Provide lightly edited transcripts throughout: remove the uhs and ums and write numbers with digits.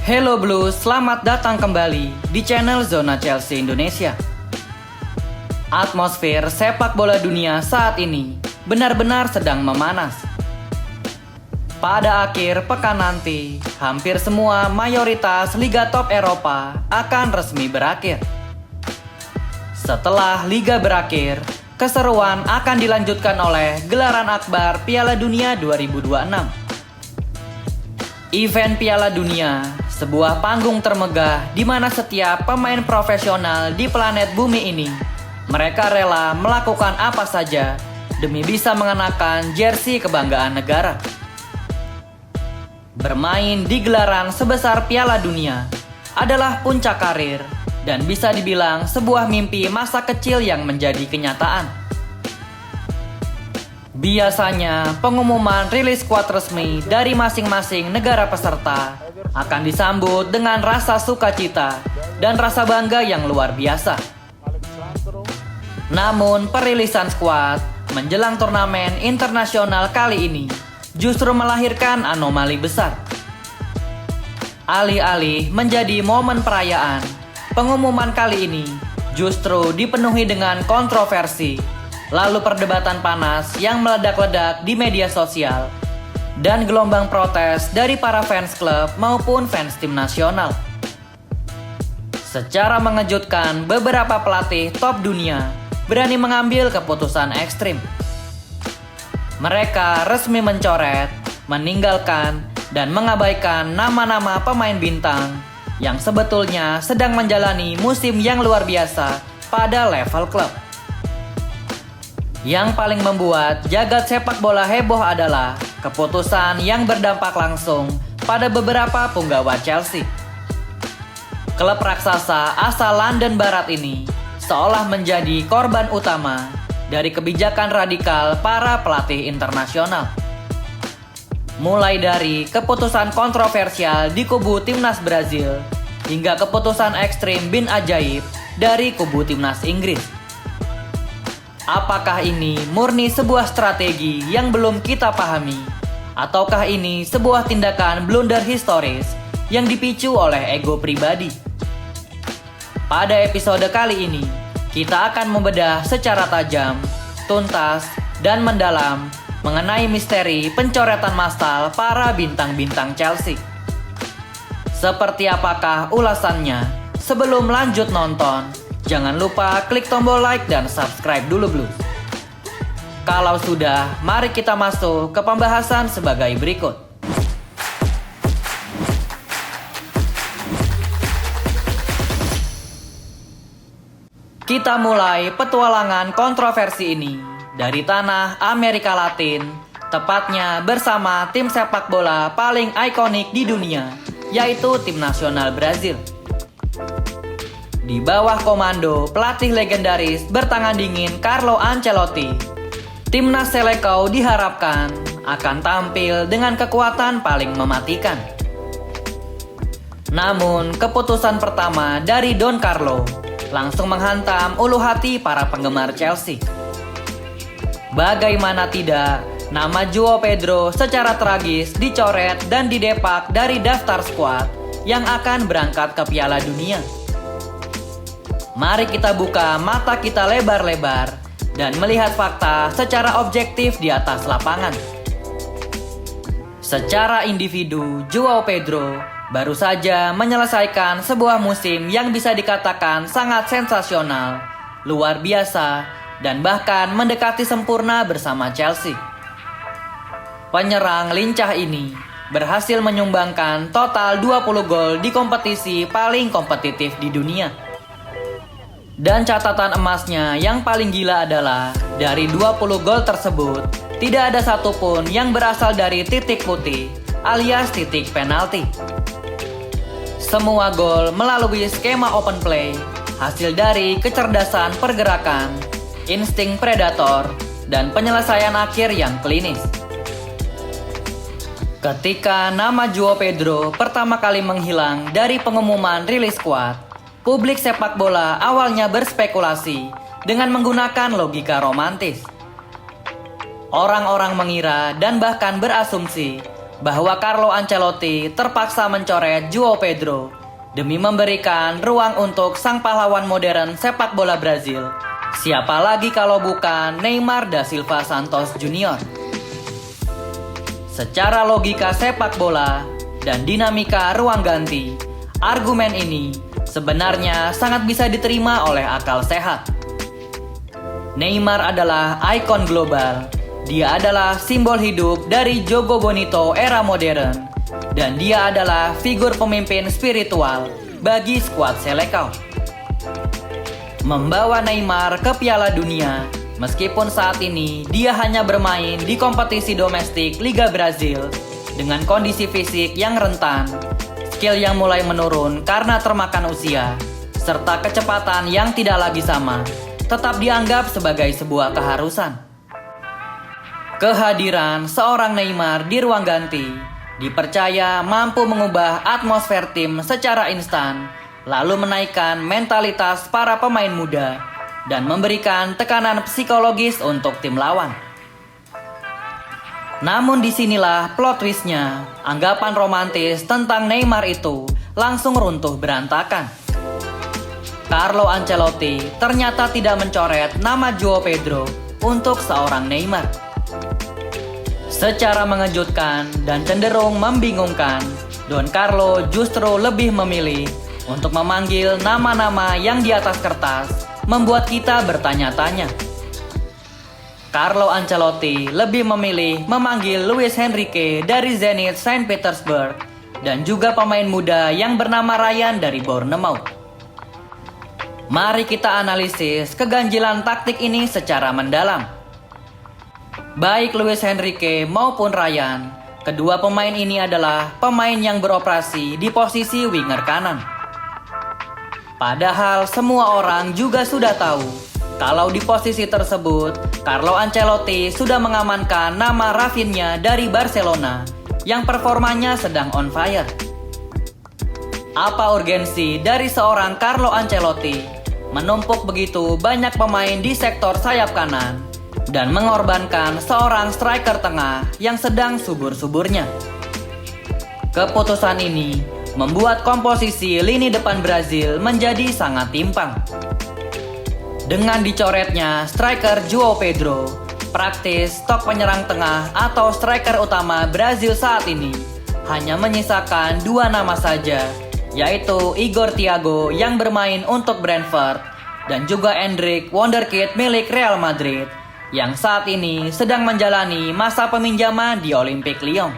Hello Blues, selamat datang kembali di channel Zona Chelsea Indonesia. Atmosfer sepak bola dunia saat ini benar-benar sedang memanas. Pada akhir pekan nanti, hampir semua mayoritas liga top Eropa akan resmi berakhir. Setelah liga berakhir, keseruan akan dilanjutkan oleh gelaran akbar Piala Dunia 2026. Event Piala Dunia, sebuah panggung termegah di mana setiap pemain profesional di planet bumi ini, mereka rela melakukan apa saja demi bisa mengenakan jersey kebanggaan negara. Bermain di gelaran sebesar Piala Dunia adalah puncak karir dan bisa dibilang sebuah mimpi masa kecil yang menjadi kenyataan. Biasanya, pengumuman rilis skuad resmi dari masing-masing negara peserta akan disambut dengan rasa sukacita dan rasa bangga yang luar biasa. Namun, perilisan skuad menjelang turnamen internasional kali ini justru melahirkan anomali besar. Alih-alih menjadi momen perayaan, pengumuman kali ini justru dipenuhi dengan kontroversi, lalu perdebatan panas yang meledak-ledak di media sosial, dan gelombang protes dari para fans klub maupun fans tim nasional. Secara mengejutkan, beberapa pelatih top dunia berani mengambil keputusan ekstrim. Mereka resmi mencoret, meninggalkan, dan mengabaikan nama-nama pemain bintang yang sebetulnya sedang menjalani musim yang luar biasa pada level klub. Yang paling membuat jagat sepak bola heboh adalah keputusan yang berdampak langsung pada beberapa punggawa Chelsea. Klub raksasa asal London Barat ini seolah menjadi korban utama dari kebijakan radikal para pelatih internasional. Mulai dari keputusan kontroversial di kubu timnas Brazil hingga keputusan ekstrim bin ajaib dari kubu timnas Inggris. Apakah ini murni sebuah strategi yang belum kita pahami? Ataukah ini sebuah tindakan blunder historis yang dipicu oleh ego pribadi? Pada episode kali ini, kita akan membedah secara tajam, tuntas, dan mendalam mengenai misteri pencoretan massal para bintang-bintang Chelsea. Seperti apakah ulasannya? Sebelum lanjut nonton, jangan lupa klik tombol like dan subscribe dulu Blues. Kalau sudah, mari kita masuk ke pembahasan sebagai berikut. Kita mulai petualangan kontroversi ini dari tanah Amerika Latin, tepatnya bersama tim sepak bola paling ikonik di dunia, yaitu tim nasional Brazil. Di bawah komando pelatih legendaris bertangan dingin Carlo Ancelotti, timnas Selecao diharapkan akan tampil dengan kekuatan paling mematikan. Namun, keputusan pertama dari Don Carlo langsung menghantam ulu hati para penggemar Chelsea. Bagaimana tidak, nama Joao Pedro secara tragis dicoret dan didepak dari daftar skuad yang akan berangkat ke Piala Dunia. Mari kita buka mata kita lebar-lebar dan melihat fakta secara objektif di atas lapangan. Secara individu, Joao Pedro baru saja menyelesaikan sebuah musim yang bisa dikatakan sangat sensasional, luar biasa, dan bahkan mendekati sempurna bersama Chelsea. Penyerang lincah ini berhasil menyumbangkan total 20 gol di kompetisi paling kompetitif di dunia. Dan catatan emasnya yang paling gila adalah dari 20 gol tersebut, tidak ada satupun yang berasal dari titik putih alias titik penalti. Semua gol melalui skema open play, hasil dari kecerdasan pergerakan, insting predator, dan penyelesaian akhir yang klinis. Ketika nama Joao Pedro pertama kali menghilang dari pengumuman rilis skuad, publik sepak bola awalnya berspekulasi dengan menggunakan logika romantis. Orang-orang mengira dan bahkan berasumsi bahwa Carlo Ancelotti terpaksa mencoret João Pedro demi memberikan ruang untuk sang pahlawan modern sepak bola Brazil. Siapa lagi kalau bukan Neymar da Silva Santos Junior. Secara logika sepak bola dan dinamika ruang ganti, argumen ini sebenarnya sangat bisa diterima oleh akal sehat. Neymar adalah ikon global. Dia adalah simbol hidup dari Jogo Bonito era modern. Dan dia adalah figur pemimpin spiritual bagi skuad Selecao. Membawa Neymar ke Piala Dunia, meskipun saat ini dia hanya bermain di kompetisi domestik Liga Brazil dengan kondisi fisik yang rentan, skill yang mulai menurun karena termakan usia, serta kecepatan yang tidak lagi sama, tetap dianggap sebagai sebuah keharusan. Kehadiran seorang Neymar di ruang ganti dipercaya mampu mengubah atmosfer tim secara instan, lalu menaikkan mentalitas para pemain muda dan memberikan tekanan psikologis untuk tim lawan. Namun disinilah plot twistnya, anggapan romantis tentang Neymar itu langsung runtuh berantakan. Carlo Ancelotti ternyata tidak mencoret nama João Pedro untuk seorang Neymar. Secara mengejutkan dan cenderung membingungkan, Don Carlo justru lebih memilih untuk memanggil nama-nama yang di atas kertas, membuat kita bertanya-tanya. Carlo Ancelotti lebih memilih memanggil Luis Enrique dari Zenit Saint Petersburg dan juga pemain muda yang bernama Ryan dari Bournemouth. Mari kita analisis keganjilan taktik ini secara mendalam. Baik Luis Enrique maupun Ryan, kedua pemain ini adalah pemain yang beroperasi di posisi winger kanan. Padahal semua orang juga sudah tahu kalau di posisi tersebut Carlo Ancelotti sudah mengamankan nama Rafinha dari Barcelona yang performanya sedang on fire. Apa urgensi dari seorang Carlo Ancelotti menumpuk begitu banyak pemain di sektor sayap kanan dan mengorbankan seorang striker tengah yang sedang subur-suburnya? Keputusan ini membuat komposisi lini depan Brazil menjadi sangat timpang. Dengan dicoretnya striker João Pedro, praktis stok penyerang tengah atau striker utama Brazil saat ini hanya menyisakan dua nama saja, yaitu Igor Thiago yang bermain untuk Brentford dan juga Endrick wonderkid milik Real Madrid yang saat ini sedang menjalani masa peminjaman di Olympique Lyon.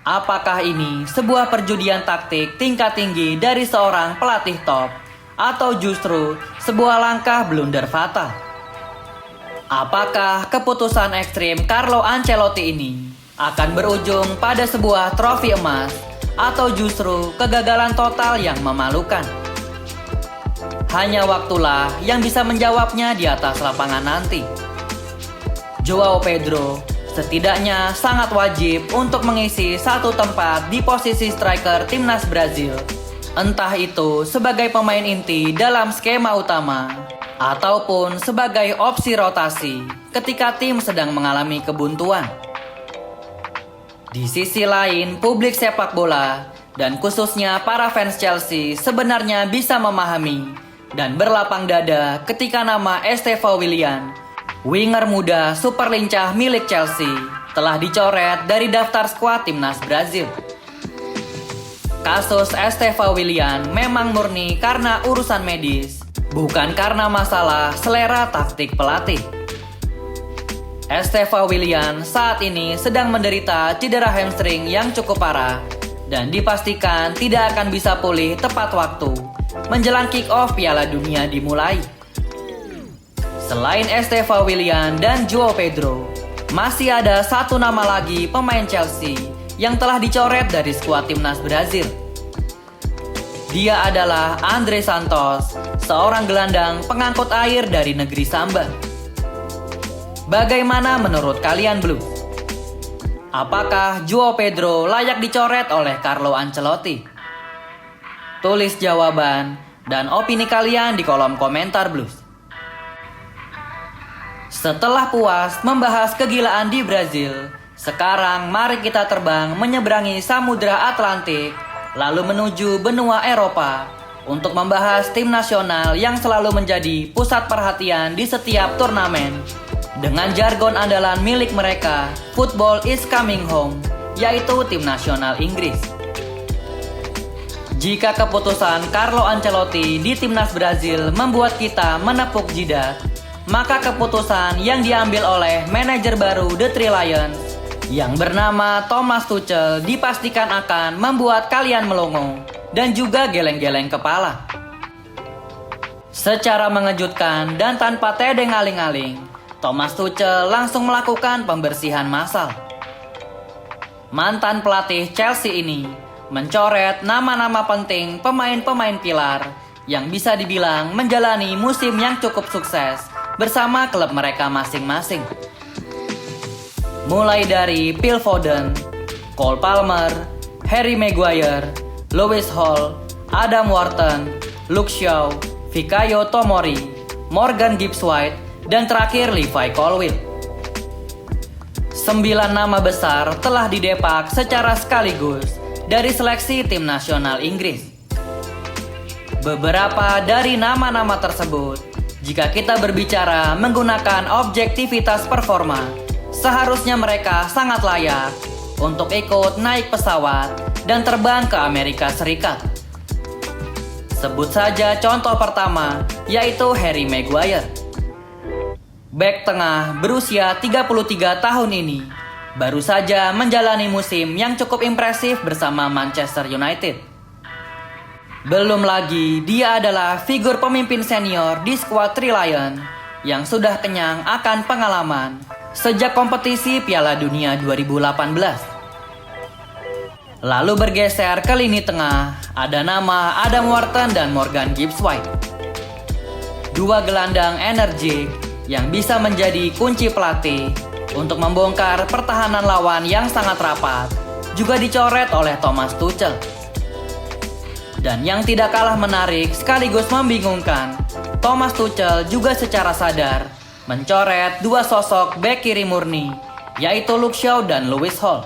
Apakah ini sebuah perjudian taktik tingkat tinggi dari seorang pelatih top atau justru sebuah langkah blunder fatal? Apakah keputusan ekstrim Carlo Ancelotti ini akan berujung pada sebuah trofi emas atau justru kegagalan total yang memalukan? Hanya waktulah yang bisa menjawabnya di atas lapangan nanti. João Pedro setidaknya sangat wajib untuk mengisi satu tempat di posisi striker timnas Brazil, entah itu sebagai pemain inti dalam skema utama ataupun sebagai opsi rotasi ketika tim sedang mengalami kebuntuan. Di sisi lain, publik sepak bola dan khususnya para fans Chelsea sebenarnya bisa memahami dan berlapang dada ketika nama Estevão Willian, winger muda super lincah milik Chelsea, telah dicoret dari daftar skuad timnas Brazil. Kasus Estevão Willian memang murni karena urusan medis, bukan karena masalah selera taktik pelatih. Estevão Willian saat ini sedang menderita cedera hamstring yang cukup parah dan dipastikan tidak akan bisa pulih tepat waktu menjelang kick-off Piala Dunia dimulai. Selain Estevão Willian dan João Pedro, masih ada satu nama lagi pemain Chelsea yang telah dicoret dari skuad timnas Brazil. Dia adalah André Santos, seorang gelandang pengangkut air dari negeri Samba. Bagaimana menurut kalian, Blue? Apakah João Pedro layak dicoret oleh Carlo Ancelotti? Tulis jawaban dan opini kalian di kolom komentar, Blues. Setelah puas membahas kegilaan di Brazil, Sekarang mari kita terbang menyeberangi Samudra Atlantik, lalu menuju benua Eropa untuk membahas tim nasional yang selalu menjadi pusat perhatian di setiap turnamen. Dengan jargon andalan milik mereka, football is coming home, yaitu tim nasional Inggris. Jika keputusan Carlo Ancelotti di timnas Brazil membuat kita menepuk jidat, maka keputusan yang diambil oleh manajer baru The Three Lions yang bernama Thomas Tuchel dipastikan akan membuat kalian melongo dan juga geleng-geleng kepala. Secara mengejutkan dan tanpa tedeng aling-aling, Thomas Tuchel langsung melakukan pembersihan massal. Mantan pelatih Chelsea ini mencoret nama-nama penting pemain-pemain pilar yang bisa dibilang menjalani musim yang cukup sukses bersama klub mereka masing-masing. Mulai dari Phil Foden, Cole Palmer, Harry Maguire, Lewis Hall, Adam Wharton, Luke Shaw, Fikayo Tomori, Morgan Gibbs-White, dan terakhir Levi Colwill. 9 nama besar telah didepak secara sekaligus dari seleksi tim nasional Inggris. Beberapa dari nama-nama tersebut, jika kita berbicara menggunakan objektivitas performa, seharusnya mereka sangat layak untuk ikut naik pesawat dan terbang ke Amerika Serikat. Sebut saja contoh pertama, yaitu Harry Maguire. Bek tengah berusia 33 tahun ini baru saja menjalani musim yang cukup impresif bersama Manchester United. Belum lagi dia adalah figur pemimpin senior di skuad Three Lions yang sudah kenyang akan pengalaman sejak kompetisi Piala Dunia 2018. Lalu bergeser ke lini tengah, ada nama Adam Wharton dan Morgan Gibbs-White. Dua gelandang energik yang bisa menjadi kunci pelatih untuk membongkar pertahanan lawan yang sangat rapat, juga dicoret oleh Thomas Tuchel. Dan yang tidak kalah menarik sekaligus membingungkan, Thomas Tuchel juga secara sadar mencoret dua sosok bek kiri murni, yaitu Luke Shaw dan Lewis Hall.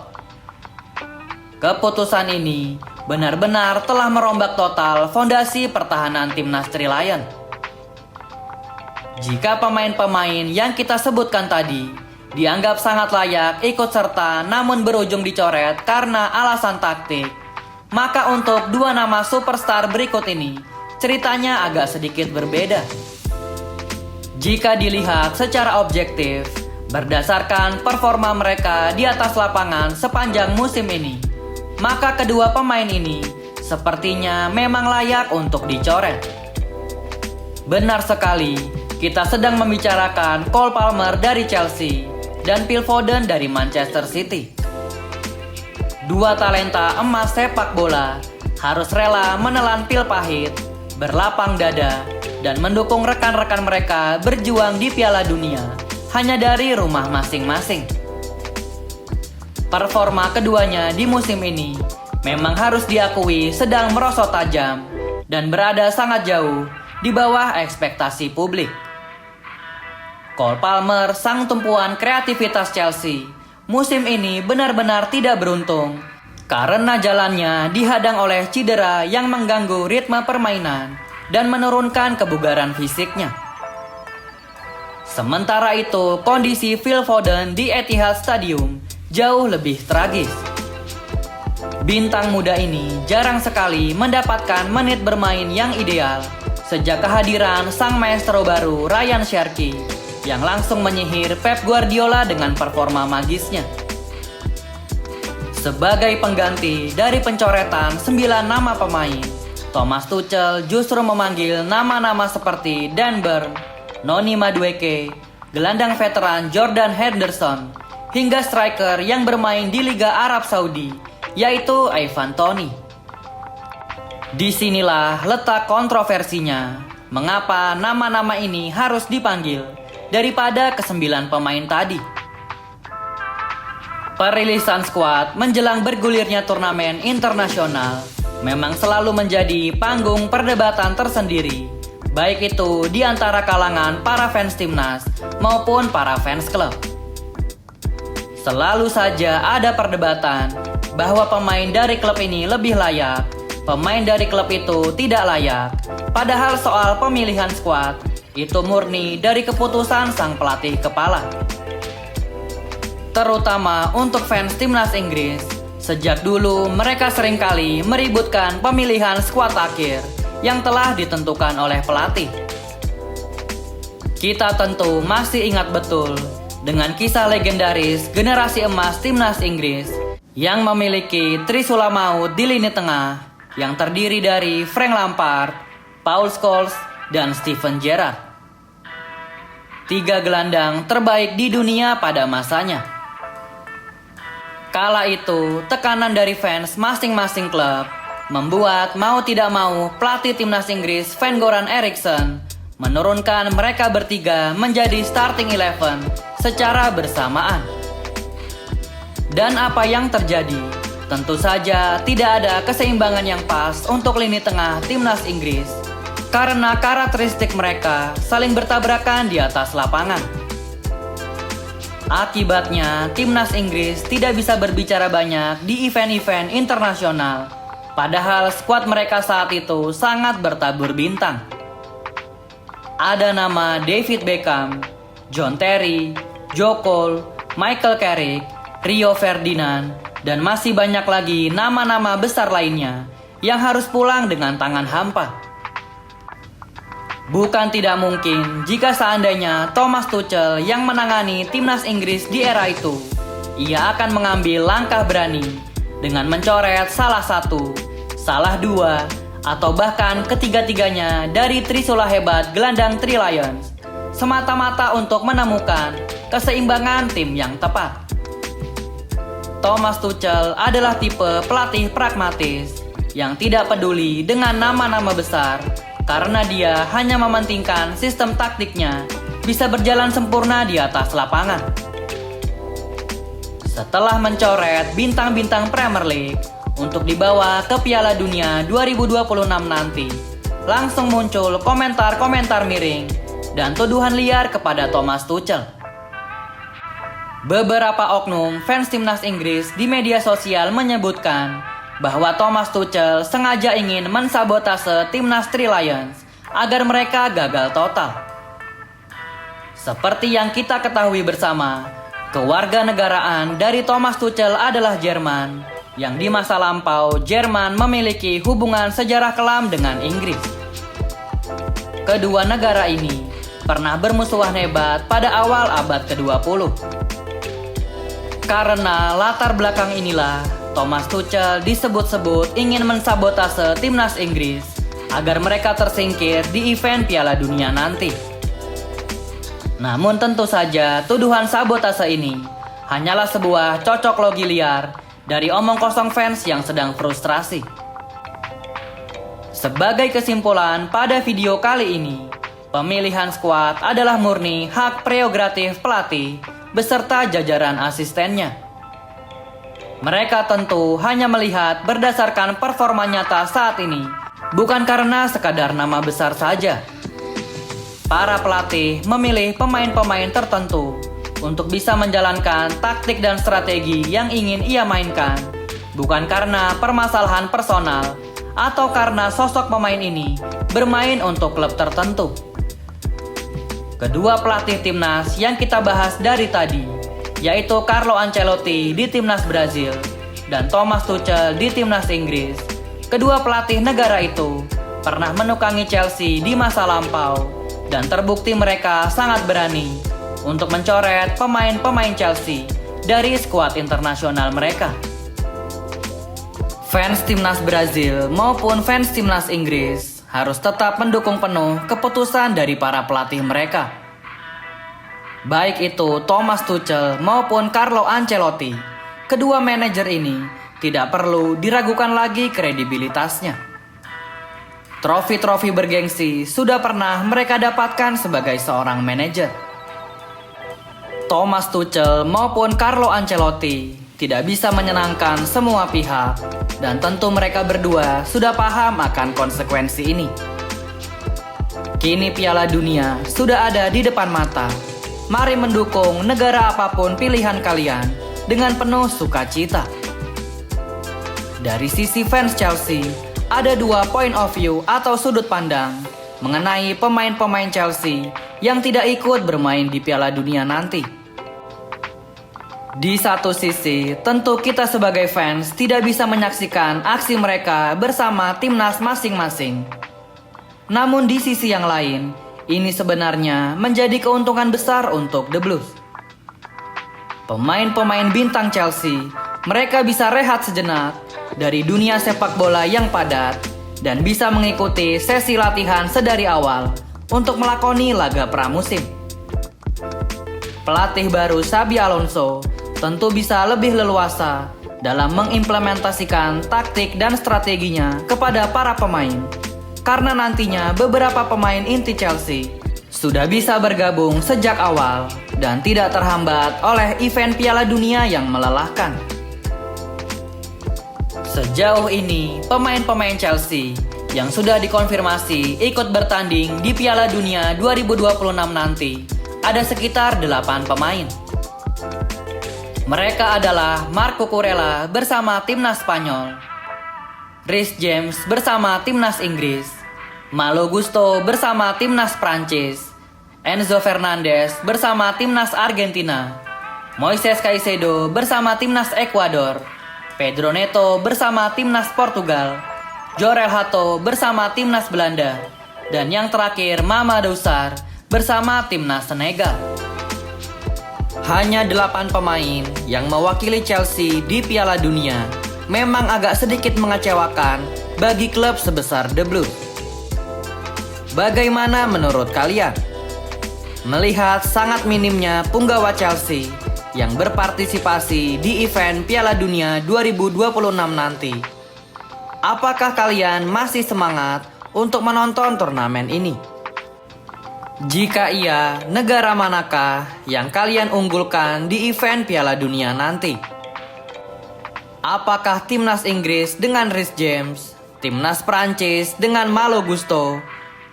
Keputusan ini benar-benar telah merombak total fondasi pertahanan timnas Three Lions. Jika pemain-pemain yang kita sebutkan tadi dianggap sangat layak ikut serta namun berujung dicoret karena alasan taktik, maka untuk dua nama superstar berikut ini ceritanya agak sedikit berbeda. Jika dilihat secara objektif, berdasarkan performa mereka di atas lapangan sepanjang musim ini, maka kedua pemain ini sepertinya memang layak untuk dicoret. Benar sekali, kita sedang membicarakan Cole Palmer dari Chelsea dan Phil Foden dari Manchester City. Dua talenta emas sepak bola harus rela menelan pil pahit, berlapang dada, dan mendukung rekan-rekan mereka berjuang di Piala Dunia hanya dari rumah masing-masing. Performa keduanya di musim ini memang harus diakui sedang merosot tajam dan berada sangat jauh di bawah ekspektasi publik. Cole Palmer, sang tumpuan kreativitas Chelsea, musim ini benar-benar tidak beruntung karena jalannya dihadang oleh cedera yang mengganggu ritme permainan dan menurunkan kebugaran fisiknya. Sementara itu, kondisi Phil Foden di Etihad Stadium jauh lebih tragis. Bintang muda ini jarang sekali mendapatkan menit bermain yang ideal sejak kehadiran sang maestro baru Ryan Cherki yang langsung menyihir Pep Guardiola dengan performa magisnya. Sebagai pengganti dari pencoretan 9 nama pemain, Thomas Tuchel justru memanggil nama-nama seperti Dan Burn, Noni Madueke, gelandang veteran Jordan Henderson, hingga striker yang bermain di Liga Arab Saudi, yaitu Ivan Toney. Disinilah letak kontroversinya, mengapa nama-nama ini harus dipanggil daripada ke-9 pemain tadi. Perilisan skuad menjelang bergulirnya turnamen internasional memang selalu menjadi panggung perdebatan tersendiri, baik itu di antara kalangan para fans timnas maupun para fans klub. Selalu saja ada perdebatan bahwa pemain dari klub ini lebih layak, pemain dari klub itu tidak layak. Padahal soal pemilihan skuad itu murni dari keputusan sang pelatih kepala. Terutama untuk fans timnas Inggris, sejak dulu mereka seringkali meributkan pemilihan skuad akhir yang telah ditentukan oleh pelatih. Kita tentu masih ingat betul dengan kisah legendaris generasi emas timnas Inggris yang memiliki trisula maut di lini tengah yang terdiri dari Frank Lampard, Paul Scholes, dan Steven Gerrard. 3 gelandang terbaik di dunia pada masanya. Kala itu, tekanan dari fans masing-masing klub membuat mau tidak mau pelatih timnas Inggris Sven-Goran Eriksson menurunkan mereka bertiga menjadi starting 11 secara bersamaan. Dan apa yang terjadi? Tentu saja tidak ada keseimbangan yang pas untuk lini tengah timnas Inggris karena karakteristik mereka saling bertabrakan di atas lapangan. Akibatnya, timnas Inggris tidak bisa berbicara banyak di event-event internasional, padahal skuad mereka saat itu sangat bertabur bintang. Ada nama David Beckham, John Terry, Joe Cole, Michael Carrick, Rio Ferdinand, dan masih banyak lagi nama-nama besar lainnya yang harus pulang dengan tangan hampa. Bukan tidak mungkin jika seandainya Thomas Tuchel yang menangani timnas Inggris di era itu, ia akan mengambil langkah berani dengan mencoret salah satu, salah dua, atau bahkan ketiga-tiganya dari trisula hebat gelandang Three Lions, semata-mata untuk menemukan keseimbangan tim yang tepat. Thomas Tuchel adalah tipe pelatih pragmatis yang tidak peduli dengan nama-nama besar karena dia hanya mementingkan sistem taktiknya bisa berjalan sempurna di atas lapangan. Setelah mencoret bintang-bintang Premier League untuk dibawa ke Piala Dunia 2026 nanti, langsung muncul komentar-komentar miring dan tuduhan liar kepada Thomas Tuchel. Beberapa oknum fans timnas Inggris di media sosial menyebutkan bahwa Thomas Tuchel sengaja ingin mensabotase timnas Three Lions agar mereka gagal total. Seperti yang kita ketahui bersama, kewarganegaraan dari Thomas Tuchel adalah Jerman, yang di masa lampau Jerman memiliki hubungan sejarah kelam dengan Inggris. Kedua negara ini pernah bermusuhan hebat pada awal abad ke-20. Karena latar belakang inilah, Thomas Tuchel disebut-sebut ingin mensabotase timnas Inggris agar mereka tersingkir di event Piala Dunia nanti. Namun tentu saja tuduhan sabotase ini hanyalah sebuah cocok logi liar dari omong kosong fans yang sedang frustrasi. Sebagai kesimpulan pada video kali ini, pemilihan skuad adalah murni hak prerogatif pelatih beserta jajaran asistennya. Mereka tentu hanya melihat berdasarkan performa nyata saat ini, bukan karena sekadar nama besar saja. Para pelatih memilih pemain-pemain tertentu untuk bisa menjalankan taktik dan strategi yang ingin ia mainkan, bukan karena permasalahan personal atau karena sosok pemain ini bermain untuk klub tertentu. Kedua pelatih timnas yang kita bahas dari tadi, yaitu Carlo Ancelotti di timnas Brazil dan Thomas Tuchel di timnas Inggris, kedua pelatih negara itu pernah menukangi Chelsea di masa lampau dan terbukti mereka sangat berani untuk mencoret pemain-pemain Chelsea dari skuad internasional mereka. Fans timnas Brazil maupun fans timnas Inggris harus tetap mendukung penuh keputusan dari para pelatih mereka. Baik itu Thomas Tuchel maupun Carlo Ancelotti, kedua manajer ini tidak perlu diragukan lagi kredibilitasnya. Trofi-trofi bergengsi sudah pernah mereka dapatkan sebagai seorang manajer. Thomas Tuchel maupun Carlo Ancelotti tidak bisa menyenangkan semua pihak dan tentu mereka berdua sudah paham akan konsekuensi ini. Kini Piala Dunia sudah ada di depan mata. Mari mendukung negara apapun pilihan kalian dengan penuh sukacita. Dari sisi fans Chelsea, ada dua point of view atau sudut pandang mengenai pemain-pemain Chelsea yang tidak ikut bermain di Piala Dunia nanti. Di satu sisi, tentu kita sebagai fans tidak bisa menyaksikan aksi mereka bersama timnas masing-masing. Namun di sisi yang lain, ini sebenarnya menjadi keuntungan besar untuk The Blues. Pemain-pemain bintang Chelsea, mereka bisa rehat sejenak dari dunia sepak bola yang padat dan bisa mengikuti sesi latihan sedari awal untuk melakoni laga pramusim. Pelatih baru Xabi Alonso tentu bisa lebih leluasa dalam mengimplementasikan taktik dan strateginya kepada para pemain, karena nantinya beberapa pemain inti Chelsea sudah bisa bergabung sejak awal dan tidak terhambat oleh event Piala Dunia yang melelahkan. Sejauh ini, pemain-pemain Chelsea yang sudah dikonfirmasi ikut bertanding di Piala Dunia 2026 nanti ada sekitar 8 pemain. Mereka adalah Marco Kurela bersama timnas Spanyol, Reece James bersama timnas Inggris, Malo Gusto bersama timnas Prancis, Enzo Fernandez bersama timnas Argentina, Moises Caicedo bersama timnas Ekuador, Pedro Neto bersama timnas Portugal, Jorel Hato bersama timnas Belanda, dan yang terakhir Mamadou Sarr bersama timnas Senegal. Hanya 8 pemain yang mewakili Chelsea di Piala Dunia memang agak sedikit mengecewakan bagi klub sebesar The Blues. Bagaimana menurut kalian? Melihat sangat minimnya punggawa Chelsea yang berpartisipasi di event Piala Dunia 2026 nanti, apakah kalian masih semangat untuk menonton turnamen ini? Jika iya, negara manakah yang kalian unggulkan di event Piala Dunia nanti? Apakah timnas Inggris dengan Reece James, timnas Prancis dengan Malo Gusto,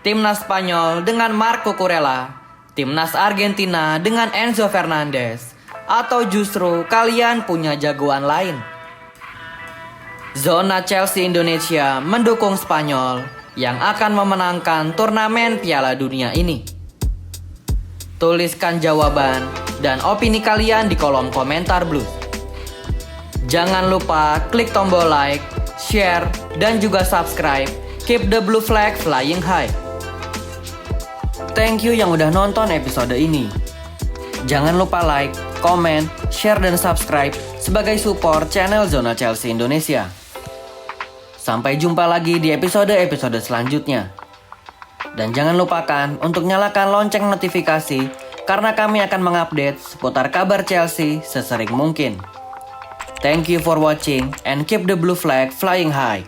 timnas Spanyol dengan Marco Kurela, timnas Argentina dengan Enzo Fernandez, atau justru kalian punya jagoan lain? Zona Chelsea Indonesia mendukung Spanyol yang akan memenangkan turnamen Piala Dunia ini. Tuliskan jawaban dan opini kalian di kolom komentar Blues. Jangan lupa klik tombol like, share, dan juga subscribe. Keep the blue flag flying high. Thank you yang udah nonton episode ini. Jangan lupa like, komen, share, dan subscribe sebagai support channel Zona Chelsea Indonesia. Sampai jumpa lagi di episode-episode selanjutnya. Dan jangan lupakan untuk nyalakan lonceng notifikasi karena kami akan mengupdate seputar kabar Chelsea sesering mungkin. Thank you for watching and keep the blue flag flying high.